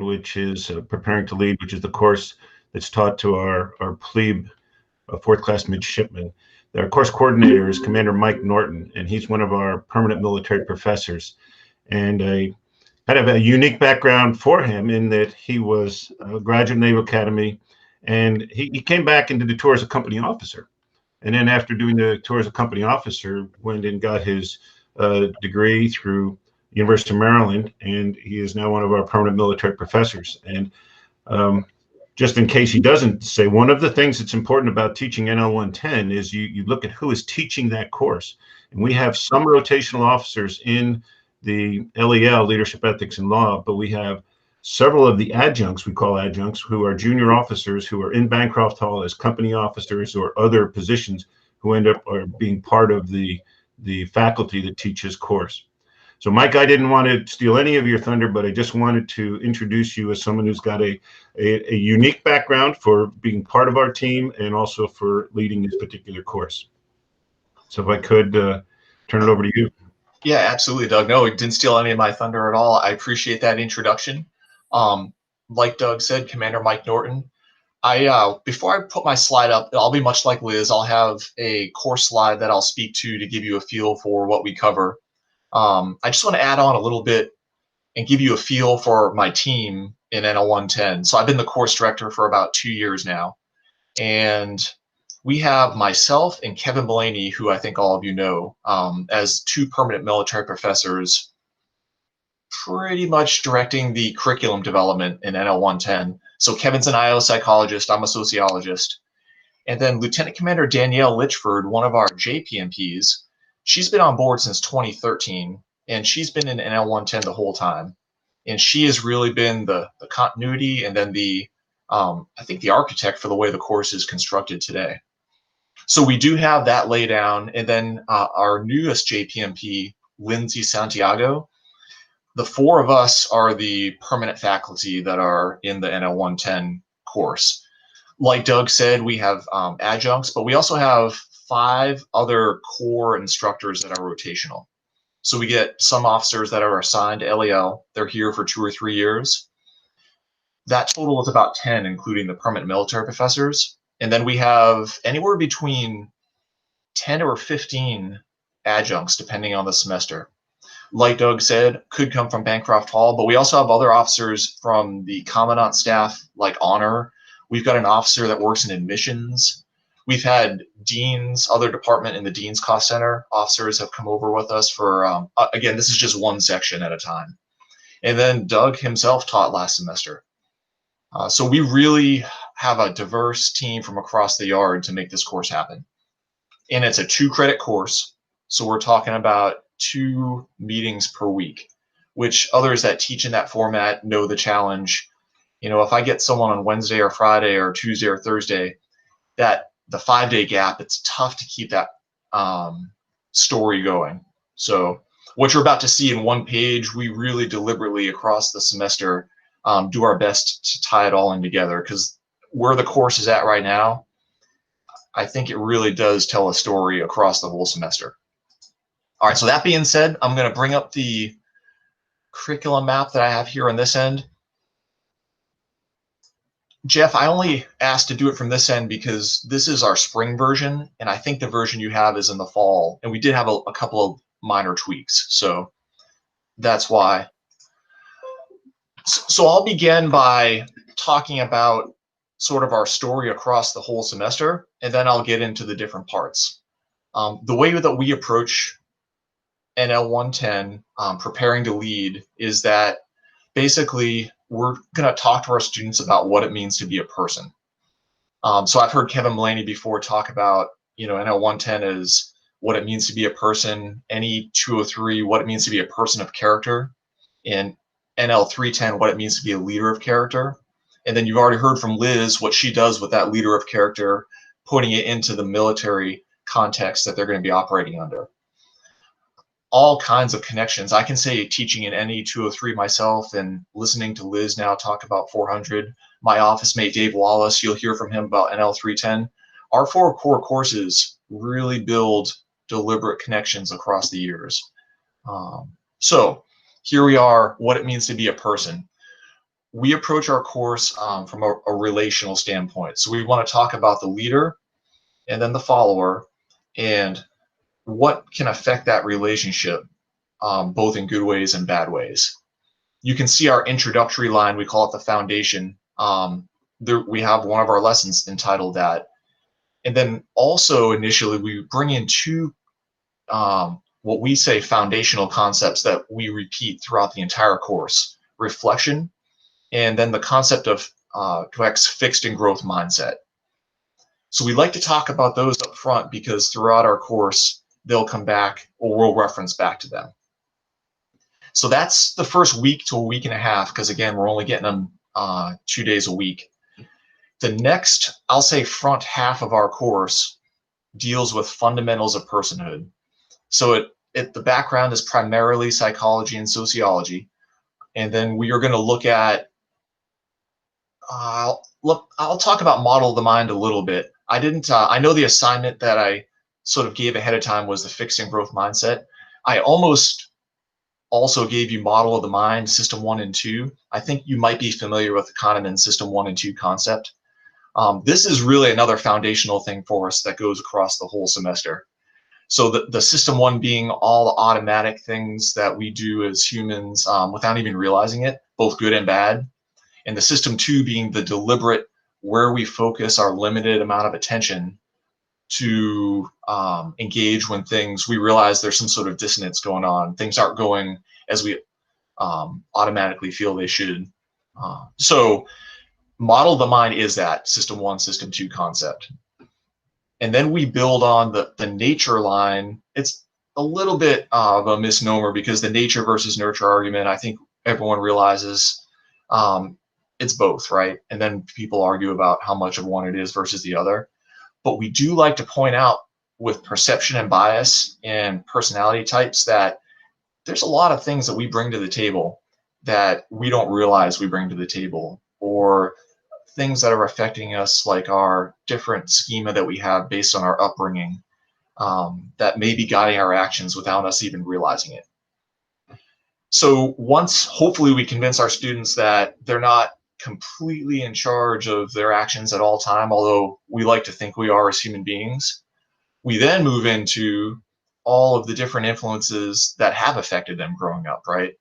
which is Preparing to Lead, which is the course that's taught to our plebe fourth class midshipmen. Our course coordinator is Commander Mike Norton, and he's one of our permanent military professors. And I kind of a unique background for him in that he was a graduate Naval Academy, and he came back and did the tour as a company officer. And then after doing the tour as a company officer, went and got his degree through University of Maryland, and he is now one of our permanent military professors. And just in case he doesn't say, one of the things that's important about teaching NL 110 is you look at who is teaching that course. And we have some rotational officers in the LEL, Leadership, Ethics, and Law, but we have several of the adjuncts, we call adjuncts, who are junior officers who are in Bancroft Hall as company officers or other positions who end up being part of the faculty that teaches course. So Mike, I didn't want to steal any of your thunder, but I just wanted to introduce you as someone who's got a unique background for being part of our team and also for leading this particular course. So if I could turn it over to you. Yeah, absolutely, Doug. No, it didn't steal any of my thunder at all. I appreciate that introduction. Like Doug said, Commander Mike Norton. Before I put my slide up, I'll be much like Liz. I'll have a course slide that I'll speak to give you a feel for what we cover. I just want to add on a little bit and give you a feel for my team in NL 110. So I've been the course director for about 2 years now. And we have myself and Kevin Blaney, who I think all of you know, as two permanent military professors, pretty much directing the curriculum development in NL 110. So Kevin's an IO psychologist, I'm a sociologist. And then Lieutenant Commander Danielle Litchford, one of our JPMPs, she's been on board since 2013, and she's been in NL 110 the whole time. And she has really been the continuity and then I think the architect for the way the course is constructed today. So we do have that lay down. And then our newest JPMP, Lindsay Santiago, the four of us are the permanent faculty that are in the NL 110 course. Like Doug said, we have adjuncts, but we also have 5 other core instructors that are rotational. So we get some officers that are assigned to LEL. They're here for 2 or 3 years. That total is about 10, including the permanent military professors. And then we have anywhere between 10 or 15 adjuncts, depending on the semester. Like Doug said, could come from Bancroft Hall, but we also have other officers from the commandant staff, like Honor. We've got an officer that works in admissions. We've had deans, other department in the Dean's Cost Center. Officers have come over with us for, again, this is just one section at a time. And then Doug himself taught last semester. So we really have a diverse team from across the yard to make this course happen. And it's a 2-credit course. So we're talking about 2 meetings per week, which others that teach in that format know the challenge. You know, if I get someone on Wednesday or Friday or Tuesday or Thursday, that the 5-day gap, it's tough to keep that story going. So what you're about to see in one page, we really deliberately across the semester do our best to tie it all in together, because where the course is at right now, I think it really does tell a story across the whole semester. All right, so that being said, I'm going to bring up the curriculum map that I have here on this end. Jeff, I only asked to do it from this end because this is our spring version, and I think the version you have is in the fall, and we did have a couple of minor tweaks, so that's why. So I'll begin by talking about sort of our story across the whole semester, and then I'll get into the different parts. The way that we approach NL 110, preparing to lead, is that basically we're going to talk to our students about what it means to be a person. So I've heard Kevin Blaney before talk about, you know, NL 110 is what it means to be a person, NE 203, what it means to be a person of character, and NL 310, what it means to be a leader of character. And then you've already heard from Liz what she does with that leader of character, putting it into the military context that they're going to be operating under. All kinds of connections. I can say teaching in NE 203 myself and listening to Liz now talk about 400. My office mate, Dave Wallace, you'll hear from him about NL 310. Our 4 core courses really build deliberate connections across the years. So here we are, what it means to be a person. we approach our course from a relational standpoint. So we want to talk about the leader and then the follower and what can affect that relationship, both in good ways and bad ways. You can see our introductory line, we call it the foundation. There, we have one of our lessons entitled that. And then also initially we bring in two, what we say foundational concepts that we repeat throughout the entire course: reflection, and then the concept of fixed and growth mindset. So we like to talk about those up front because throughout our course, they'll come back or we'll reference back to them. So that's the first week to a week and a half, because again, we're only getting them 2 days a week. The next, I'll say, front half of our course deals with fundamentals of personhood. So the background is primarily psychology and sociology. And then we are going to look at, I'll talk about model of the mind a little bit. I know the assignment that I sort of gave ahead of time was the fixed and growth mindset. I almost also gave you model of the mind, system 1 and 2. I think you might be familiar with the Kahneman system 1 and 2 concept. This is really another foundational thing for us that goes across the whole semester. So the system 1 being all the automatic things that we do as humans without even realizing it, both good and bad. And the system 2 being the deliberate, where we focus our limited amount of attention to engage when we realize there's some sort of dissonance going on. Things aren't going as we automatically feel they should. So model of the mind is that system 1, system 2 concept. And then we build on the nature line. It's a little bit of a misnomer because the nature versus nurture argument, I think everyone realizes it's both, right? And then people argue about how much of one it is versus the other. But we do like to point out with perception and bias and personality types that there's a lot of things that we bring to the table that we don't realize we bring to the table, or things that are affecting us, like our different schema that we have based on our upbringing, that may be guiding our actions without us even realizing it. So once, hopefully, we convince our students that they're not completely in charge of their actions at all time, although we like to think we are as human beings, we then move into all of the different influences that have affected them growing up, right?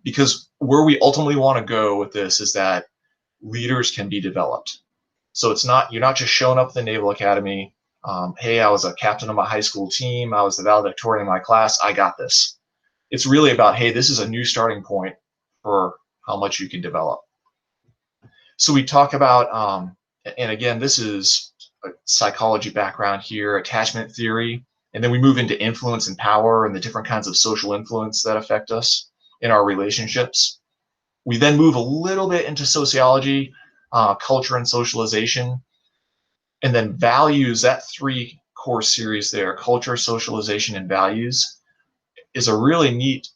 Because where we ultimately want to go with this is that leaders can be developed. So it's not, you're not just showing up at the Naval Academy, hey, I was a captain of my high school team, I was the valedictorian in my class, I got this. It's really about, hey, this is a new starting point for how much you can develop. So we talk about, and again, this is a psychology background here, attachment theory, and then we move into influence and power and the different kinds of social influence that affect us in our relationships. We then move a little bit into sociology, culture and socialization, and then values. That 3-course series there, culture, socialization, and values, is a really neat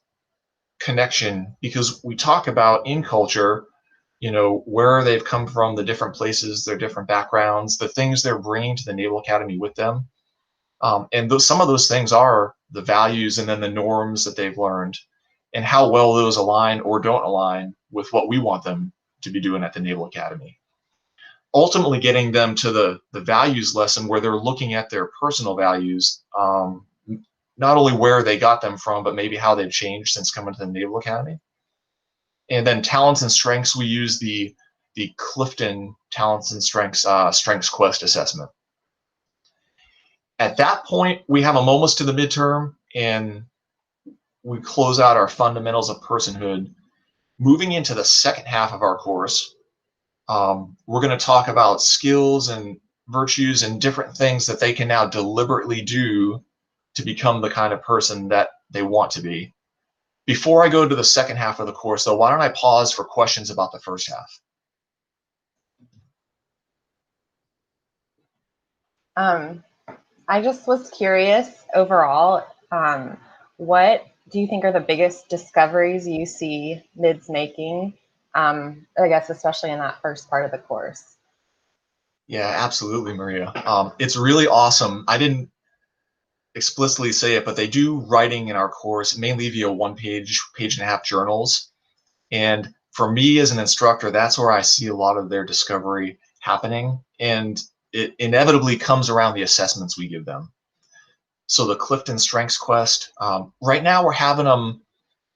connection because we talk about in culture, you know, where they've come from, the different places, their different backgrounds, the things they're bringing to the Naval Academy with them. And some of those things are the values and then the norms that they've learned, and how well those align or don't align with what we want them to be doing at the Naval Academy. Ultimately getting them to the values lesson where they're looking at their personal values, not only where they got them from, but maybe how they've changed since coming to the Naval Academy. And then talents and strengths, we use the Clifton talents and strengths quest assessment. At that point, we have almost to the midterm, and we close out our fundamentals of personhood. Moving into the second half of our course, we're going to talk about skills and virtues and different things that they can now deliberately do to become the kind of person that they want to be. Before I go to the second half of the course, though, why don't I pause for questions about the first half? I just was curious overall, what do you think are the biggest discoveries you see MIDS making, I guess, especially in that first part of the course? Yeah, absolutely, Maria. It's really awesome. I didn't explicitly say it, but they do writing in our course, mainly via 1-page, page-and-a-half journals. And For me as an instructor, that's where I see a lot of their discovery happening, and it inevitably comes around the assessments we give them. So the Clifton Strengths Quest, right now we're having them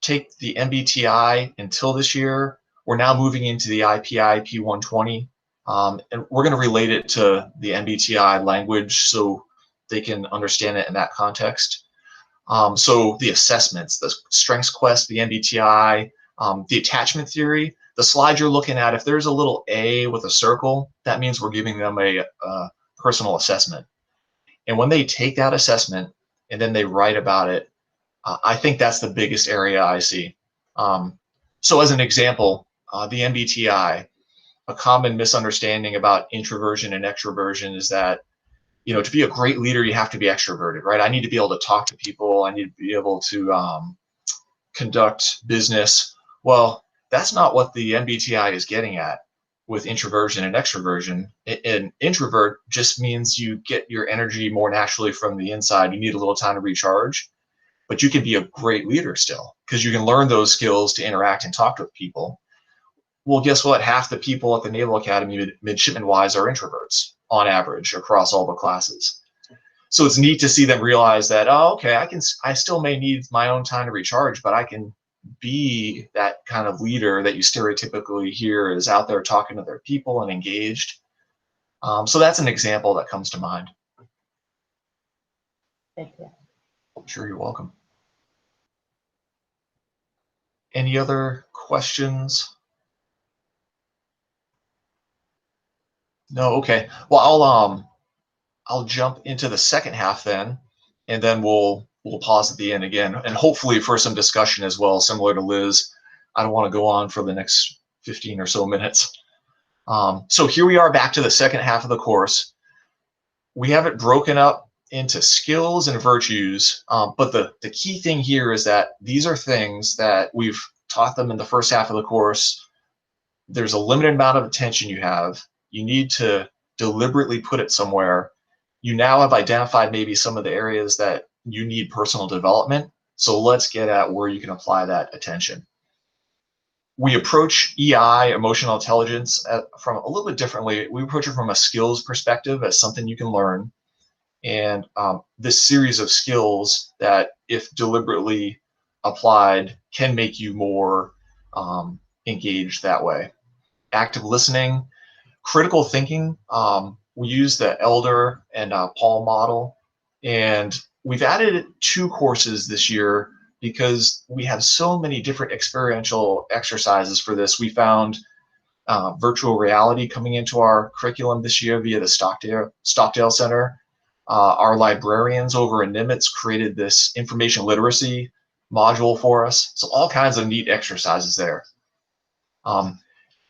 take the MBTI until this year. We're now moving into the IPI P120, and we're going to relate it to the MBTI language so they can understand it in that context. So the assessments, the Strengths Quest, the MBTI, the attachment theory, the slide you're looking at, if there's a little A with a circle, that means we're giving them a personal assessment. And when they take that assessment and then they write about it, I think that's the biggest area I see. So as an example, the MBTI, a common misunderstanding about introversion and extroversion is that, you know, to be a great leader, you have to be extroverted, right? I need to be able to talk to people. I need to be able to conduct business. Well, that's not what the MBTI is getting at with introversion and extroversion. An introvert just means you get your energy more naturally from the inside. You need a little time to recharge, but you can be a great leader still because you can learn those skills to interact and talk with people. Well, guess what? Half the people at the Naval Academy, midshipmen-wise, are introverts on average across all the classes. So it's neat to see them realize that, oh, okay, I still may need my own time to recharge, but I can be that kind of leader that you stereotypically hear is out there talking to their people and engaged. So that's an example that comes to mind. Thank you. Sure, you're welcome. Any other questions? No, okay. Well, I'll jump into the second half then, and then we'll pause at the end again, and hopefully for some discussion as well, similar to Liz. I don't want to go on for the next 15 or so minutes. So here we are back to the second half of the course. We have it broken up into skills and virtues, but the key thing here is that these are things that we've taught them in the first half of the course. There's a limited amount of attention you have. You need to deliberately put it somewhere. You now have identified maybe some of the areas that you need personal development. So let's get at where you can apply that attention. We approach EI, emotional intelligence, from a little bit differently. We approach it from a skills perspective as something you can learn. And this series of skills that, if deliberately applied, can make you more engaged that way. Active listening, critical thinking. We use the Elder and Paul model, and we've added 2 courses this year because we have so many different experiential exercises for this. We found virtual reality coming into our curriculum this year via the Stockdale Center. Our librarians over in Nimitz created this information literacy module for us. So all kinds of neat exercises there.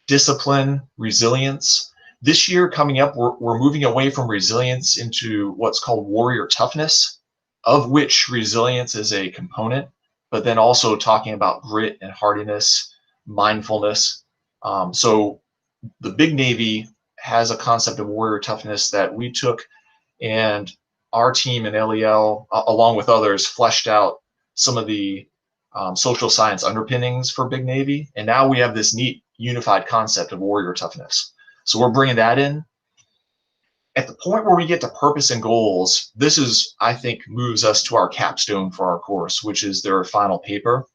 Discipline, resilience. This year coming up, we're moving away from resilience into what's called warrior toughness, of which resilience is a component, but then also talking about grit and hardiness, mindfulness. So the Big Navy has a concept of warrior toughness that we took, and our team in LEL, along with others, fleshed out some of the social science underpinnings for Big Navy. And now we have this neat unified concept of warrior toughness. So we're bringing that in. At the point where we get to purpose and goals, this is, I think, moves us to our capstone for our course, which is their final paper.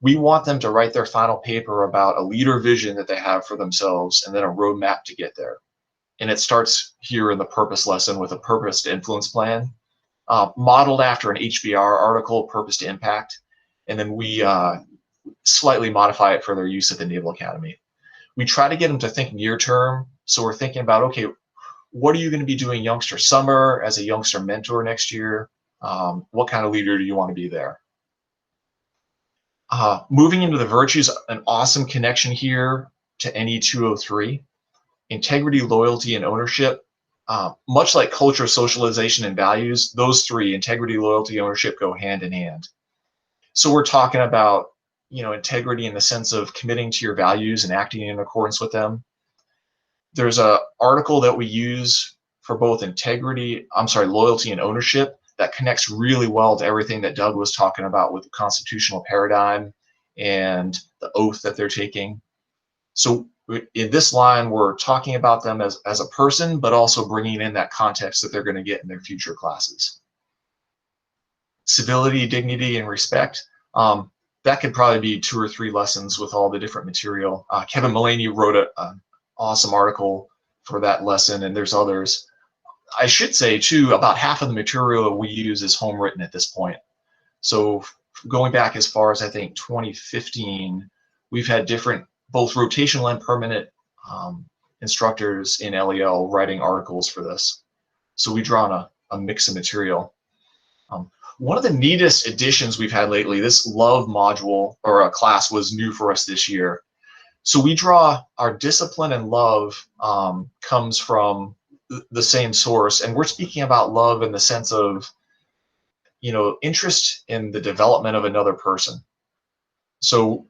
We want them to write their final paper about a leader vision that they have for themselves and then a roadmap to get there. And it starts here in the purpose lesson with a purpose to influence plan, modeled after an HBR article, Purpose to Impact. And then we slightly modify it for their use at the Naval Academy. We try to get them to think near term. So we're thinking about, okay, what are you going to be doing youngster summer as a youngster mentor next year? What kind of leader do you want to be there? Moving into the virtues, an awesome connection here to NE 203. Integrity, loyalty, and ownership. Much like culture, socialization, and values, those 3, integrity, loyalty, ownership, go hand in hand. So we're talking about, you know, integrity in the sense of committing to your values and acting in accordance with them. There's an article that we use for both loyalty and ownership that connects really well to everything that Doug was talking about with the constitutional paradigm and the oath that they're taking. So in this line, we're talking about them as a person, but also bringing in that context that they're going to get in their future classes. Civility, dignity, and respect. That could probably be 2 or 3 lessons with all the different material. Kevin Mullaney wrote an awesome article for that lesson, and there's others. I should say, too, about half of the material we use is home written at this point. So going back as far as, I think, 2015, we've had different, both rotational and permanent instructors in LEL writing articles for this. So we draw on a mix of material. One of the neatest additions we've had lately, this love module or a class was new for us this year. So we draw our discipline and love comes from the same source, and we're speaking about love in the sense of, you know, interest in the development of another person. So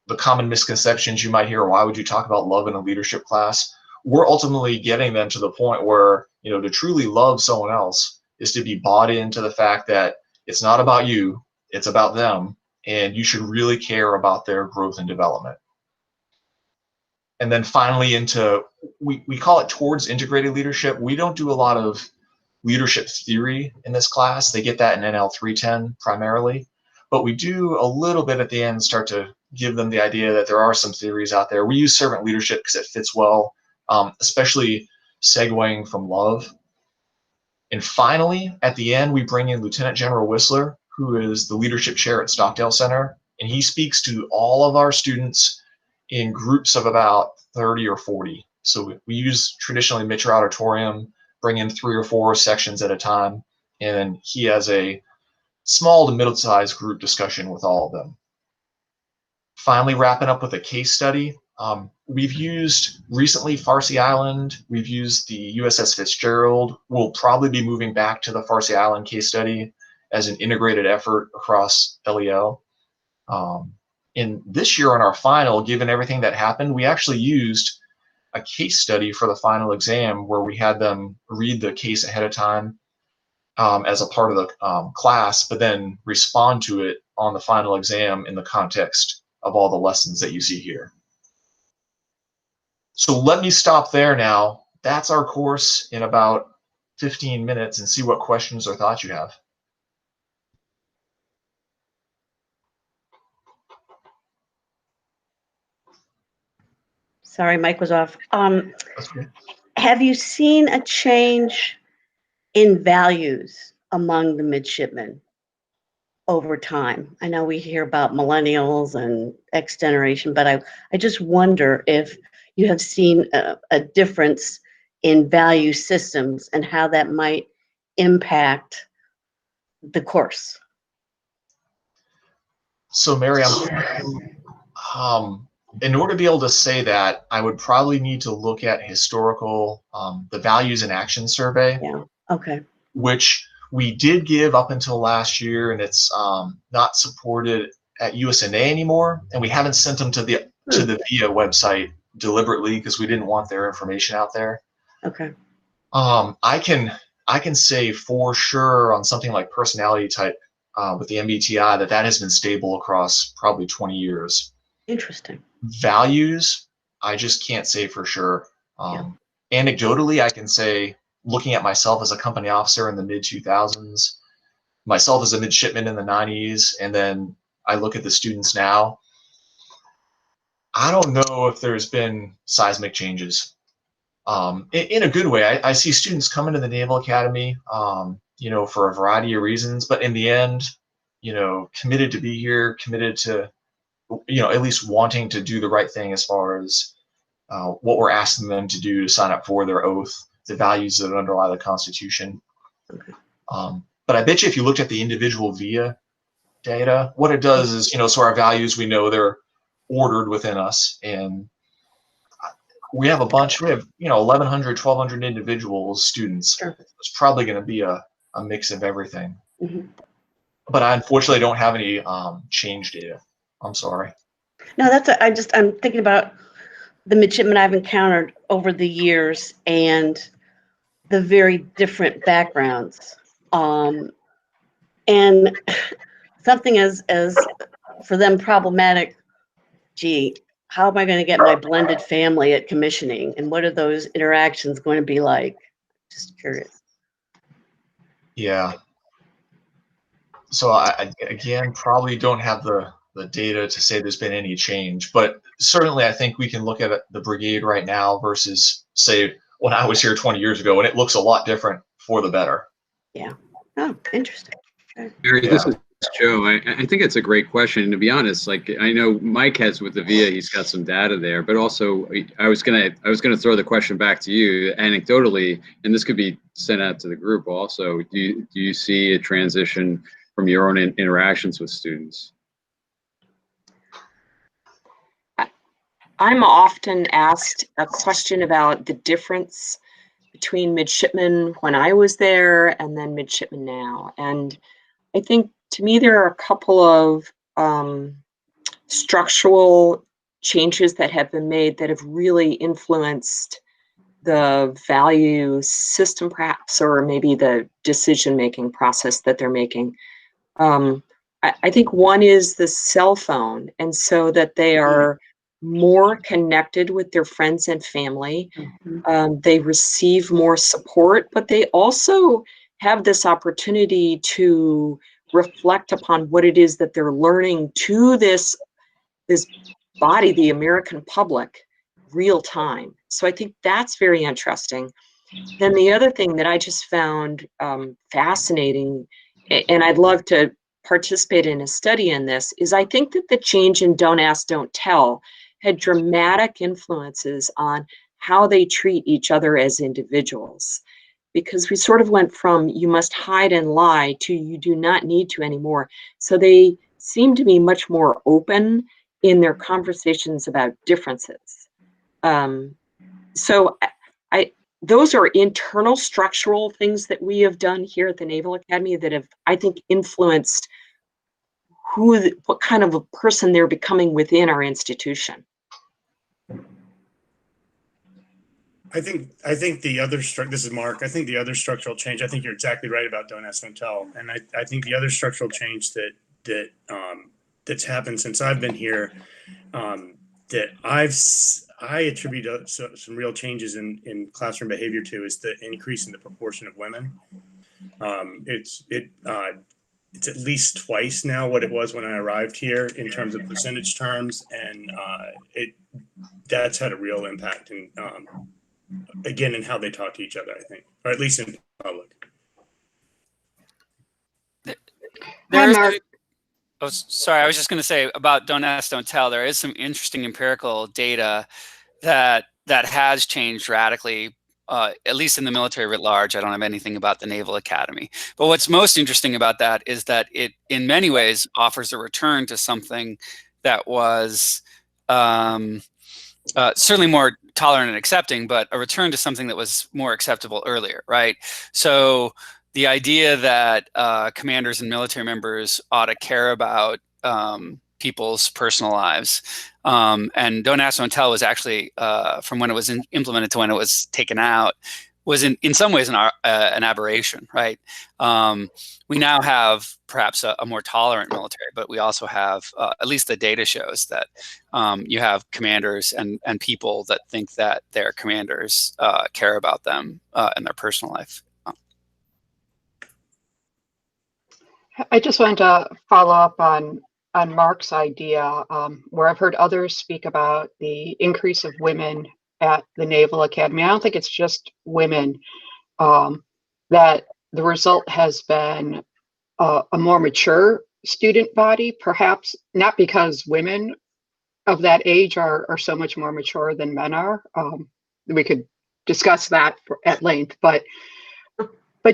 the common misconceptions you might hear, why would you talk about love in a leadership class? We're ultimately getting them to the point where, you know, to truly love someone else is to be bought into the fact that it's not about you, it's about them, and you should really care about their growth and development. And then finally into, we call it towards integrated leadership. We don't do a lot of leadership theory in this class. They get that in NL 310 primarily, but we do a little bit at the end, start to give them the idea that there are some theories out there. We use servant leadership because it fits well, especially segueing from love. And finally, at the end, we bring in Lieutenant General Whistler, who is the leadership chair at Stockdale Center, and he speaks to all of our students in groups of about 30 or 40. So we use traditionally Mitchell Auditorium, bring in 3 or 4 sections at a time, and he has a small to middle-sized group discussion with all of them. Finally, wrapping up with a case study. We've used recently Farcy Island. We've used the USS Fitzgerald. We'll probably be moving back to the Farcy Island case study as an integrated effort across LEL. In this year on our final, given everything that happened, we actually used a case study for the final exam where we had them read the case ahead of time as a part of the class, but then respond to it on the final exam in the context of all the lessons that you see here. So let me stop there now. That's our course in about 15 minutes and see what questions or thoughts you have. Sorry, mic was off. That's okay. Have you seen a change in values among the midshipmen over time? I know we hear about millennials and X generation, but I just wonder if you have seen a difference in value systems and how that might impact the course. So Mary, in order to be able to say that, I would probably need to look at historical, the values and action survey. Yeah, okay. Which we did give up until last year, and it's not supported at USNA anymore, and we haven't sent them to the VIA website deliberately because we didn't want their information out there. Okay. I can say for sure on something like personality type with the MBTI that has been stable across probably 20 years. Interesting. Values, I just can't say for sure. Anecdotally, I can say, looking at myself as a company officer in the mid-2000s, myself as a midshipman in the 90s, and then I look at the students now, I don't know if there's been seismic changes. In a good way. I see students come into the Naval Academy, you know, for a variety of reasons, but in the end, you know, committed to be here, committed to, you know, at least wanting to do the right thing as far as what we're asking them to do to sign up for their oath, the values that underlie the Constitution. Okay. But I bet you if you looked at the individual VIA data, what it does is, you know, so our values, we know they're ordered within us, and we have a bunch, we have, you know, 1,100, 1,200 individuals, students. Sure. It's probably going to be a mix of everything. Mm-hmm. But I unfortunately don't have any change data. I'm sorry. No, I'm thinking about the midshipmen I've encountered over the years and the very different backgrounds. And something as for them problematic, gee, how am I going to get my blended family at commissioning? And what are those interactions going to be like? Just curious. Yeah. So I again probably don't have the data to say there's been any change, but certainly I think we can look at the brigade right now versus say when I was here 20 years ago, and it looks a lot different for the better. Yeah. Oh, interesting. Okay. Mary, this is Joe. I think it's a great question. And to be honest, like I know Mike has with the VIA, he's got some data there, but also I was gonna throw the question back to you anecdotally, and this could be sent out to the group also. Do you see a transition from your own interactions with students? I'm often asked a question about the difference between midshipmen when I was there and then midshipmen now. And I think to me, there are a couple of structural changes that have been made that have really influenced the value system, perhaps, or maybe the decision-making process that they're making. I think one is the cell phone, and so that they are more connected with their friends and family. They receive more support, but they also have this opportunity to reflect upon what it is that they're learning to this body, the American public, real time. So I think that's very interesting. Then the other thing that I just found fascinating, and I'd love to participate in a study in this, is I think that the change in Don't Ask, Don't Tell had dramatic influences on how they treat each other as individuals. Because we sort of went from you must hide and lie to you do not need to anymore. So they seem to be much more open in their conversations about differences. So those are internal structural things that we have done here at the Naval Academy that have, I think, influenced what kind of a person they're becoming within our institution. I think the other this is Mark. I think the other structural change. I think you're exactly right about Don't Ask, Don't Tell, and I think the other structural change that's happened since I've been here, that I attribute some real changes in classroom behavior to is the increase in the proportion of women. It's at least twice now what it was when I arrived here in terms of percentage terms, and that's had a real impact in again in how they talk to each other, I think, or at least in public. Oh, sorry, I was just going to say about Don't Ask, Don't Tell. There is some interesting empirical data that has changed radically, at least in the military writ large. I don't have anything about the Naval Academy. But what's most interesting about that is that it, in many ways, offers a return to something that was certainly more tolerant and accepting, but a return to something that was more acceptable earlier, right? So the idea that commanders and military members ought to care about people's personal lives, and Don't Ask, Don't Tell was actually, from when it was implemented to when it was taken out, was in some ways an aberration, right? We now have perhaps a more tolerant military, but we also have, at least the data shows that you have commanders and people that think that their commanders care about them in their personal life. I just wanted to follow up on Mark's idea, where I've heard others speak about the increase of women at the Naval Academy. I don't think it's just women, that the result has been a more mature student body, perhaps not because women of that age are so much more mature than men are. We could discuss that at length, but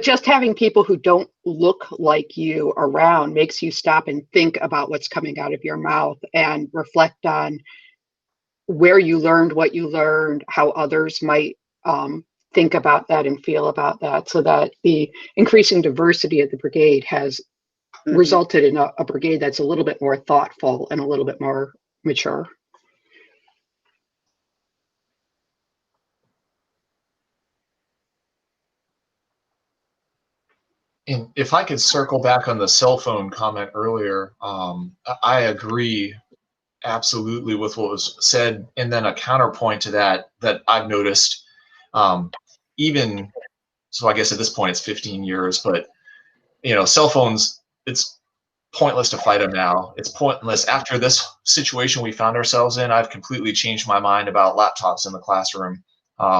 just having people who don't look like you around makes you stop and think about what's coming out of your mouth and reflect on where you learned what you learned, how others might think about that and feel about that, so that the increasing diversity of the brigade has resulted in a brigade that's a little bit more thoughtful and a little bit more mature. And if I could circle back on the cell phone comment earlier, I agree absolutely with what was said, and then a counterpoint to that I've noticed, even so, I guess at this point it's 15 years, but cell phones, it's pointless to fight them now. It's pointless after this situation we found ourselves in. I've completely changed my mind about laptops in the classroom.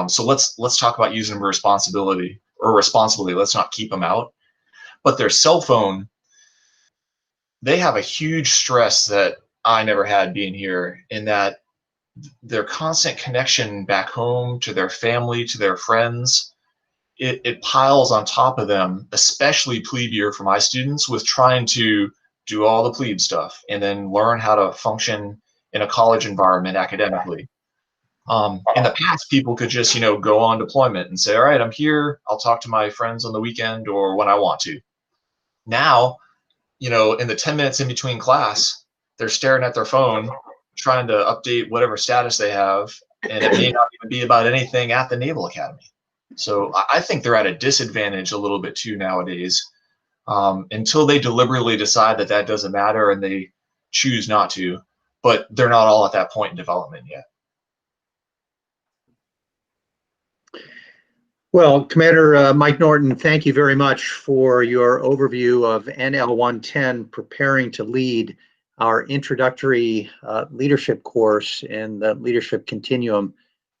So let's talk about using them responsibly. Let's not keep them out. But their cell phone, they have a huge stress that I never had being here, in that their constant connection back home to their family, to their friends, it piles on top of them, especially plebe year for my students, with trying to do all the plebe stuff and then learn how to function in a college environment academically. In the past, people could just, go on deployment and say, all right, I'm here. I'll talk to my friends on the weekend or when I want to. Now, in the 10 minutes in between class, they're staring at their phone, trying to update whatever status they have, and it may not even be about anything at the Naval Academy. So I think they're at a disadvantage a little bit too nowadays, until they deliberately decide that doesn't matter and they choose not to, but they're not all at that point in development yet. Well, Commander Mike Norton, thank you very much for your overview of NL-110, Preparing to Lead, our introductory leadership course in the leadership continuum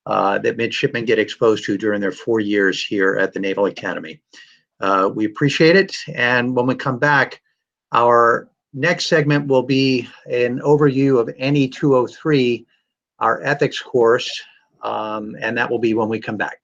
that midshipmen get exposed to during their 4 years here at the Naval Academy. We appreciate it. And when we come back, our next segment will be an overview of NE 203, our ethics course, and that will be when we come back.